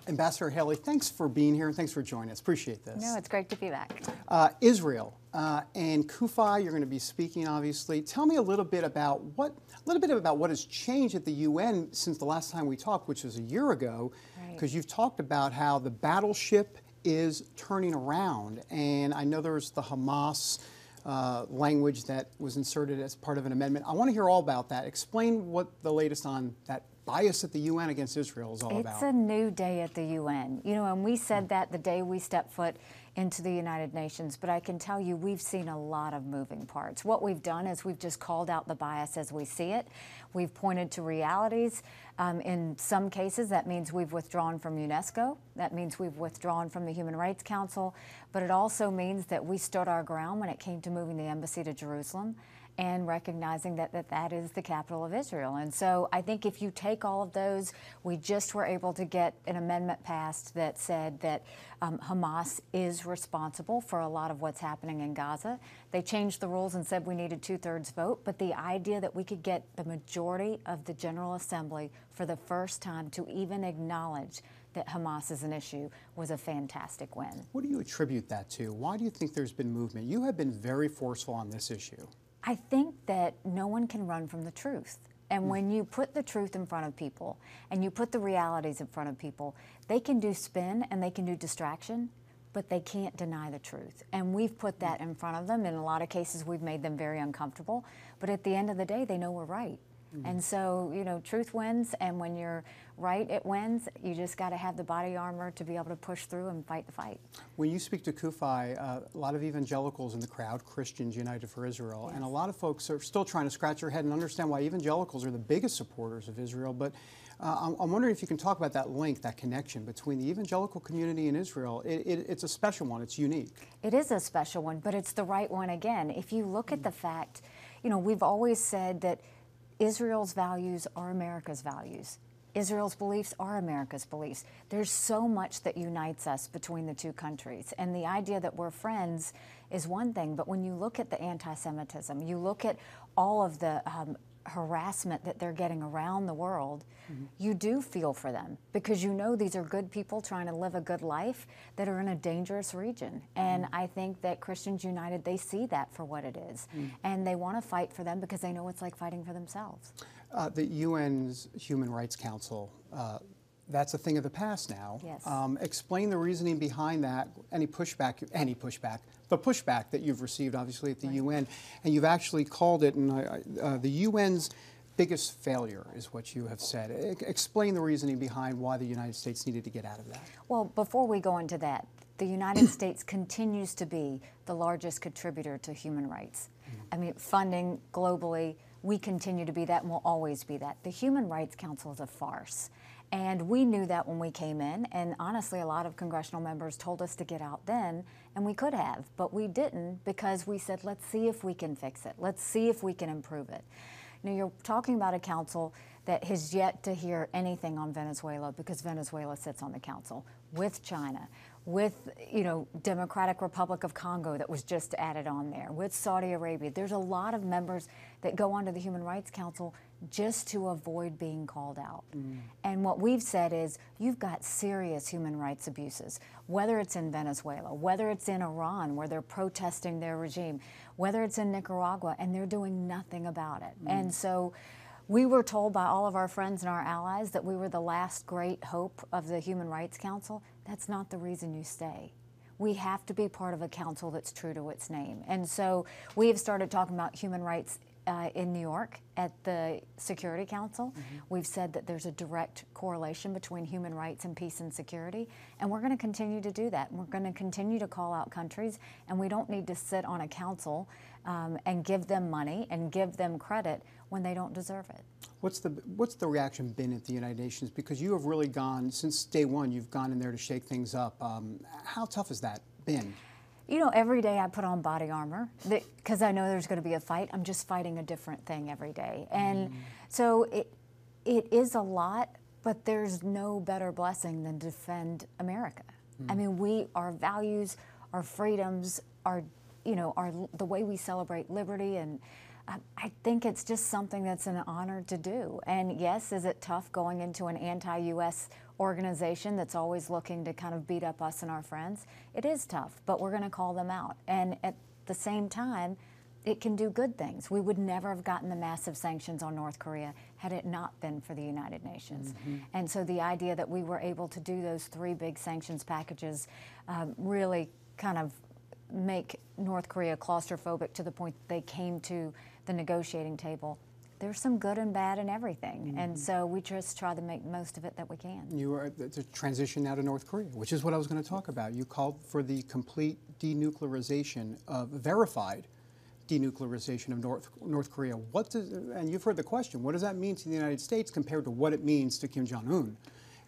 Ambassador Haley, thanks for being here and thanks for joining us. Appreciate this. No, it's great to be back. Israel and Kufi, you're going to be speaking, obviously. Tell me a little bit about what has changed at the UN since the last time we talked, which was a year ago, because you've talked about how the battleship is turning around, and I know there's the Hamas language that was inserted as part of an amendment. I want to hear all about that. Explain what the latest on that bias at the UN against Israel is all about. It's a new day at the UN. You know, and we said that the day we stepped foot into the United Nations, but I can tell you we've seen a lot of moving parts. What we've done is we've just called out the bias as we see it. We've pointed to realities. In some cases, that means we've withdrawn from UNESCO. That means we've withdrawn from the Human Rights Council. But it also means that we stood our ground when it came to moving the embassy to Jerusalem and recognizing that that is the capital of Israel. And so I think if you take all of those, we just were able to get an amendment passed that said that Hamas is responsible for a lot of what's happening in Gaza. They changed the rules and said we needed 2/3 vote, but the idea that we could get the majority of the General Assembly for the first time to even acknowledge that Hamas is an issue was a fantastic win. What do you attribute that to? Why do you think there's been movement? You have been very forceful on this issue. I think that no one can run from the truth. And when you put the truth in front of people and you put the realities in front of people, they can do spin and they can do distraction, but they can't deny the truth. And we've put that in front of them. In a lot of cases, we've made them very uncomfortable. But at the end of the day, they know we're right. And so, you know, truth wins, and when you're right, it wins. You just got to have the body armor to be able to push through and fight the fight. When you speak to Kufi, a lot of evangelicals in the crowd, Christians United for Israel, and a lot of folks are still trying to scratch their head and understand why evangelicals are the biggest supporters of Israel. But I'm wondering if you can talk about that link, that connection between the evangelical community and Israel. It's a special one. It's unique. It is a special one, but it's the right one again. If you look at the fact, you know, we've always said that Israel's values are America's values. Israel's beliefs are America's beliefs. There's so much that unites us between the two countries. And the idea that we're friends is one thing, but when you look at the anti-Semitism, you look at all of the harassment that they're getting around the world, you do feel for them because you know these are good people trying to live a good life that are in a dangerous region. And I think that Christians United, they see that for what it is. And they want to fight for them because they know it's like fighting for themselves. The UN's Human Rights Council, that's a thing of the past now. Yes. Explain the reasoning behind that, the pushback that you've received, obviously, at the UN. And you've actually called it the UN's biggest failure, is what you have said. Explain the reasoning behind why the United States needed to get out of that. Well, before we go into that, the United States continues to be the largest contributor to human rights. I mean, funding globally, we continue to be that and will always be that. The Human Rights Council is a farce. And we knew that when we came in, and honestly, a lot of congressional members told us to get out then, and we could have, but we didn't because we said, let's see if we can fix it. Let's see if we can improve it. You know, you're talking about a council that has yet to hear anything on Venezuela because Venezuela sits on the council with China, with, you know, Democratic Republic of Congo that was just added on there, with Saudi Arabia. There's a lot of members that go onto the Human Rights Council just to avoid being called out. And what we've said is you've got serious human rights abuses, whether it's in Venezuela, whether it's in Iran where they're protesting their regime, whether it's in Nicaragua and they're doing nothing about it. And so we were told by all of our friends and our allies that we were the last great hope of the Human Rights Council. That's not the reason you stay. We have to be part of a council that's true to its name. And so we have started talking about human rights in New York at the Security Council. We've said that there's a direct correlation between human rights and peace and security, and we're going to continue to do that. We're going to continue to call out countries, and we don't need to sit on a council and give them money and give them credit when they don't deserve it. What's the reaction been at the United Nations? Because you have really gone, since day one, you've gone in there to shake things up. How tough has that been? You know, every day I put on body armor because I know there's going to be a fight. I'm just fighting a different thing every day. And so it is a lot, but there's no better blessing than defend America. I mean, our values, our freedoms, the way we celebrate liberty, and I think it's just something that's an honor to do. And yes, is it tough going into an anti-U.S. organization that's always looking to kind of beat up us and our friends. It is tough, but we're going to call them out. And at the same time, it can do good things. We would never have gotten the massive sanctions on North Korea had it not been for the United Nations. And so the idea that we were able to do those 3 big sanctions packages really kind of make North Korea claustrophobic to the point that they came to the negotiating table. There's some good and bad in everything, and so we just try to make most of it that we can. You are to transition now to North Korea, which is what I was going to talk about. You called for the complete denuclearization of verified denuclearization of North Korea. What does, and you've heard the question, what does that mean to the United States compared to what it means to Kim Jong-un?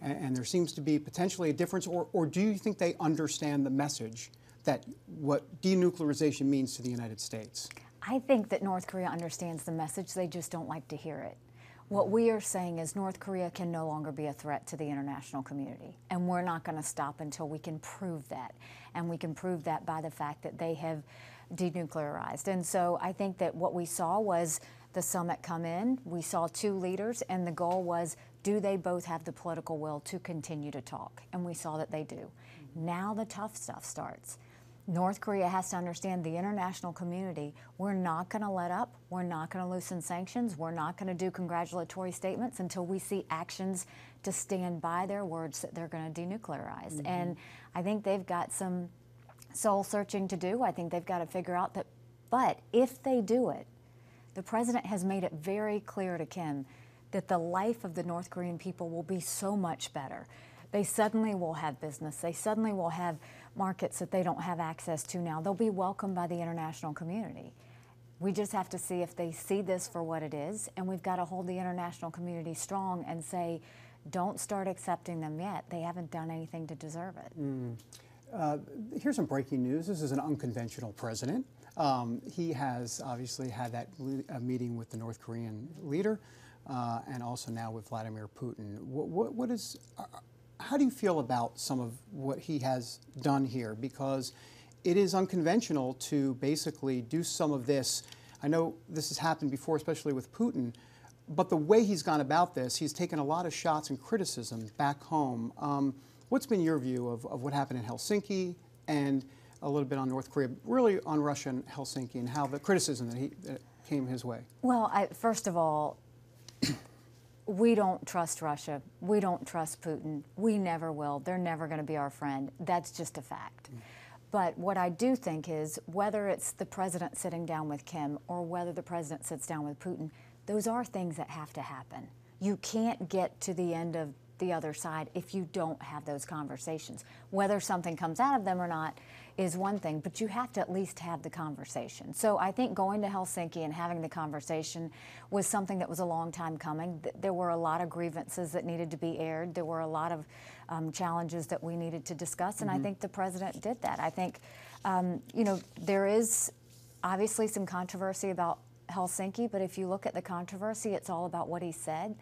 And there seems to be potentially a difference, or do you think they understand the message that what denuclearization means to the United States? I think that North Korea understands the message, they just don't like to hear it. What we are saying is North Korea can no longer be a threat to the international community, and we're not going to stop until we can prove that. And we can prove that by the fact that they have denuclearized. And so I think that what we saw was the summit come in, we saw 2 leaders, and the goal was, do they both have the political will to continue to talk? And we saw that they do. Now the tough stuff starts. North Korea has to understand the international community. We're not going to let up. We're not going to loosen sanctions. We're not going to do congratulatory statements until we see actions to stand by their words that they're going to denuclearize. And I think they've got some soul searching to do. I think they've got to figure out that, but if they do it, the president has made it very clear to Kim that the life of the North Korean people will be so much better. They suddenly will have business. They suddenly will have markets that they don't have access to now. They'll be welcomed by the international community. We just have to see if they see this for what it is, and we've got to hold the international community strong and say, don't start accepting them yet. They haven't done anything to deserve it. Here's some breaking news. This is an unconventional president. He has obviously had that meeting with the North Korean leader and also now with Vladimir Putin. How do you feel about some of what he has done here? Because it is unconventional to basically do some of this. I know this has happened before, especially with Putin, but the way he's gone about this, he's taken a lot of shots and criticism back home. What's been your view of what happened in Helsinki and a little bit on North Korea, really on Russia and Helsinki, and how the criticism that came his way? Well, first of all, we don't trust Russia. We don't trust Putin. We never will. They're never going to be our friend. That's just a fact. But what I do think is whether it's the president sitting down with Kim or whether the president sits down with Putin, those are things that have to happen. You can't get to the end of the other side if you don't have those conversations. Whether something comes out of them or not is one thing, but you have to at least have the conversation. So I think going to Helsinki and having the conversation was something that was a long time coming. There were a lot of grievances that needed to be aired. There were a lot of challenges that we needed to discuss, and I think the president did that. I think, there is obviously some controversy about Helsinki, but if you look at the controversy, it's all about what he said.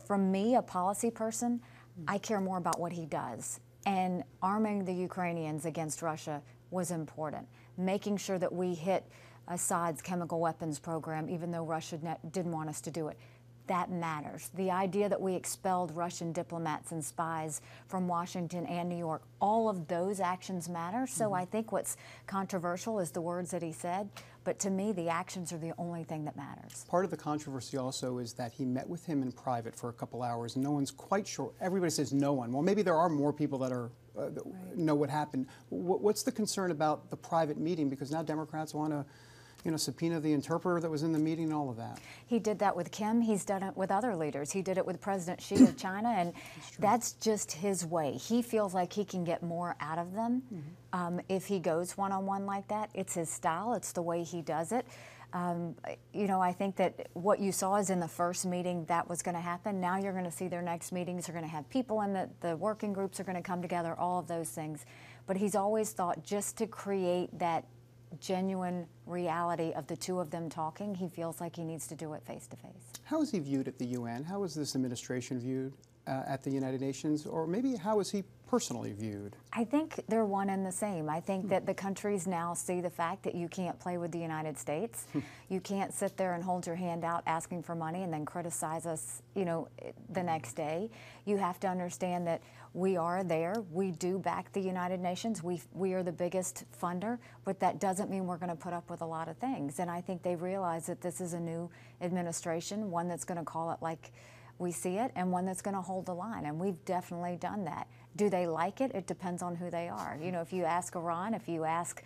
From me, a policy person, I care more about what he does. And arming the Ukrainians against Russia was important. Making sure that we hit Assad's chemical weapons program, even though Russia didn't want us to do it, that matters. The idea that we expelled Russian diplomats and spies from Washington and New York, all of those actions matter. So I think what's controversial is the words that he said, but to me, the actions are the only thing that matters. Part of the controversy also is that he met with him in private for a couple hours. No one's quite sure. Everybody says no one. Well, maybe there are more people that are know what happened. What's the concern about the private meeting? Because now Democrats want to subpoena the interpreter that was in the meeting and all of that. He did that with Kim. He's done it with other leaders. He did it with President Xi of China, and that's just his way. He feels like he can get more out of them if he goes one-on-one like that. It's his style. It's the way he does it. I think that what you saw is in the first meeting that was going to happen. Now you're going to see their next meetings are going to have people in the working groups are going to come together, all of those things. But he's always thought just to create that genuine reality of the two of them talking, he feels like he needs to do it face to face. How is he viewed at the UN? How is this administration viewed at the United Nations, or maybe how is he personally viewed? I think they're one and the same. I think that the countries now see the fact that you can't play with the United States. You can't sit there and hold your hand out asking for money and then criticize us, you know, the next day. You have to understand that we are there. We do back the United Nations. We are the biggest funder, but that doesn't mean we're going to put up with a lot of things. And I think they realize that this is a new administration, one that's going to call it like we see it, and one that's going to hold the line. And we've definitely done that. Do they like it? It depends on who they are. You know, if you ask Iran, if you ask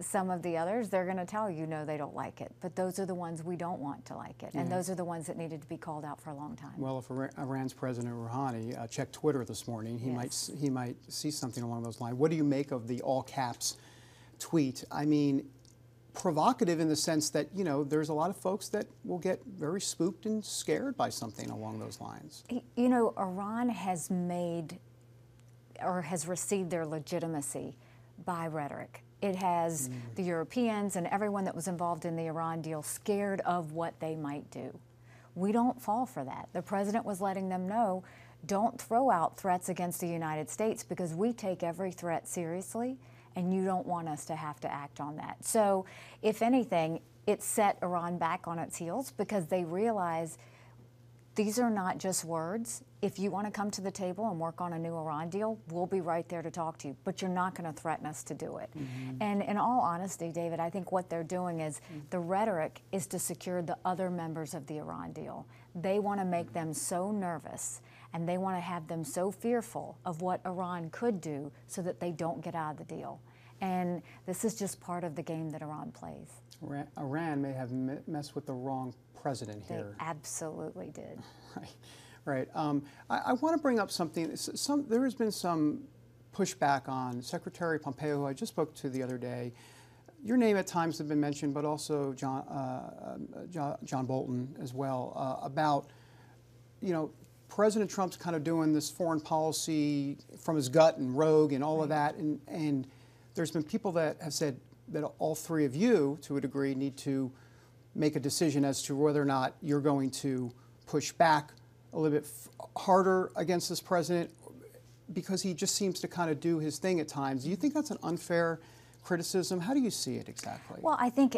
some of the others, they're going to tell you, no, they don't like it. But those are the ones we don't want to like it. And those are the ones that needed to be called out for a long time. Well, if Iran's President Rouhani checked Twitter this morning, he might see something along those lines. What do you make of the all-caps tweet? I mean, provocative in the sense that, you know, there's a lot of folks that will get very spooked and scared by something along those lines. You know, Iran has made or has received their legitimacy by rhetoric. It has the Europeans and everyone that was involved in the Iran deal scared of what they might do. We don't fall for that. The president was letting them know, don't throw out threats against the United States because we take every threat seriously, and you don't want us to have to act on that. So, if anything, it set Iran back on its heels because they realize these are not just words. If you want to come to the table and work on a new Iran deal, we'll be right there to talk to you, but you're not going to threaten us to do it. And in all honesty, David, I think what they're doing is the rhetoric is to secure the other members of the Iran deal. They want to make them so nervous and they want to have them so fearful of what Iran could do so that they don't get out of the deal. And this is just part of the game that Iran plays. Iran may have messed with the wrong president here. They absolutely did. Right. I want to bring up something. There has been some pushback on Secretary Pompeo, who I just spoke to the other day. Your name at times has been mentioned, but also John Bolton as well, about, you know, President Trump's kind of doing this foreign policy from his gut and rogue and all of that. And there's been people that have said that all three of you, to a degree, need to make a decision as to whether or not you're going to push back a little bit harder against this president, because he just seems to kind of do his thing at times. Do you think that's an unfair criticism? How do you see it exactly? Well, I think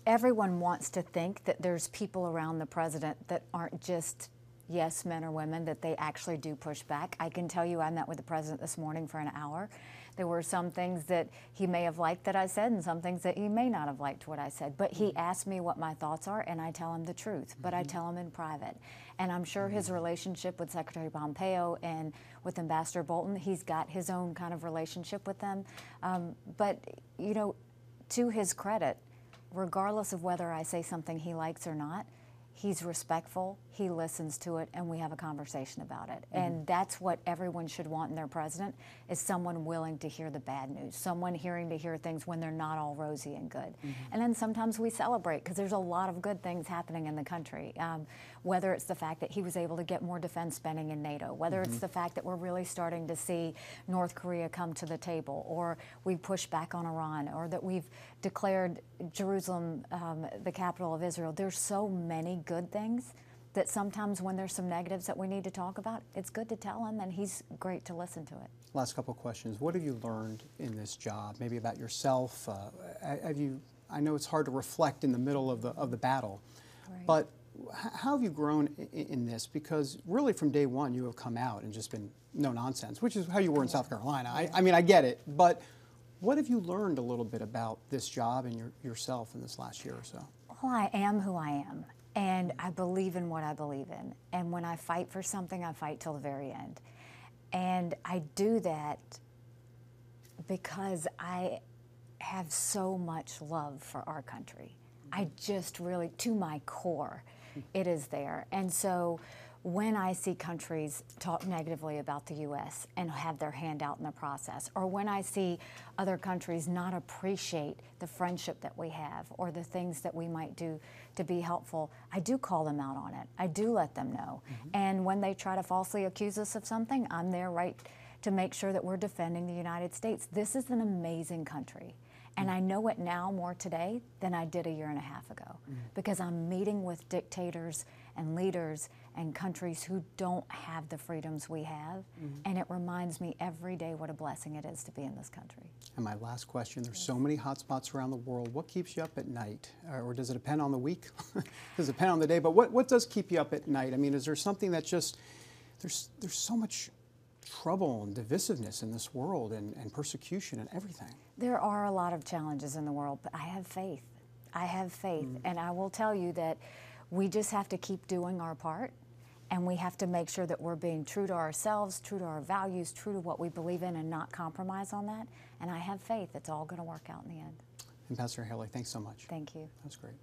everyone wants to think that there's people around the president that aren't just yes men or women, that they actually do push back. I can tell you I met with the president this morning for an hour. There were some things that he may have liked that I said and some things that he may not have liked what I said. But he asked me what my thoughts are, and I tell him the truth. But I tell him in private. And I'm sure his relationship with Secretary Pompeo and with Ambassador Bolton, he's got his own kind of relationship with them. But, you know, to his credit, regardless of whether I say something he likes or not, he's respectful, he listens to it, and we have a conversation about it. And that's what everyone should want in their president, is someone willing to hear the bad news, someone hearing to hear things when they're not all rosy and good. And then sometimes we celebrate, because there's a lot of good things happening in the country, whether it's the fact that he was able to get more defense spending in NATO, whether it's the fact that we're really starting to see North Korea come to the table, or we push back on Iran, or that we've declared Jerusalem the capital of Israel. There's so many good things that sometimes when there's some negatives that we need to talk about, it's good to tell him, and he's great to listen to it. Last couple of questions. What have you learned in this job? Maybe about yourself? I know it's hard to reflect in the middle of the battle, but how have you grown in this? Because really from day one you have come out and just been no nonsense, which is how you were in South Carolina. I mean, I get it, but what have you learned a little bit about this job and yourself in this last year or so? Well, I am who I am. And I believe in what I believe in. And when I fight for something, I fight till the very end. And I do that because I have so much love for our country. I just really, to my core, it is there. And so when I see countries talk negatively about the U.S. and have their hand out in the process, or when I see other countries not appreciate the friendship that we have or the things that we might do to be helpful, I do call them out on it. I do let them know. And when they try to falsely accuse us of something, I'm there right to make sure that we're defending the United States. This is an amazing country. And I know it now more today than I did a year and a half ago, because I'm meeting with dictators and leaders and countries who don't have the freedoms we have. And it reminds me every day what a blessing it is to be in this country. And my last question, there's so many hot spots around the world. What keeps you up at night? Or does it depend on the week? Does it depend on the day? But what does keep you up at night? I mean, is there something that just, there's so much trouble and divisiveness in this world and persecution and everything? There are a lot of challenges in the world, but I have faith. I have faith. And I will tell you that we just have to keep doing our part. And we have to make sure that we're being true to ourselves, true to our values, true to what we believe in, and not compromise on that. And I have faith it's all going to work out in the end. Ambassador Haley, thanks so much. Thank you. That was great.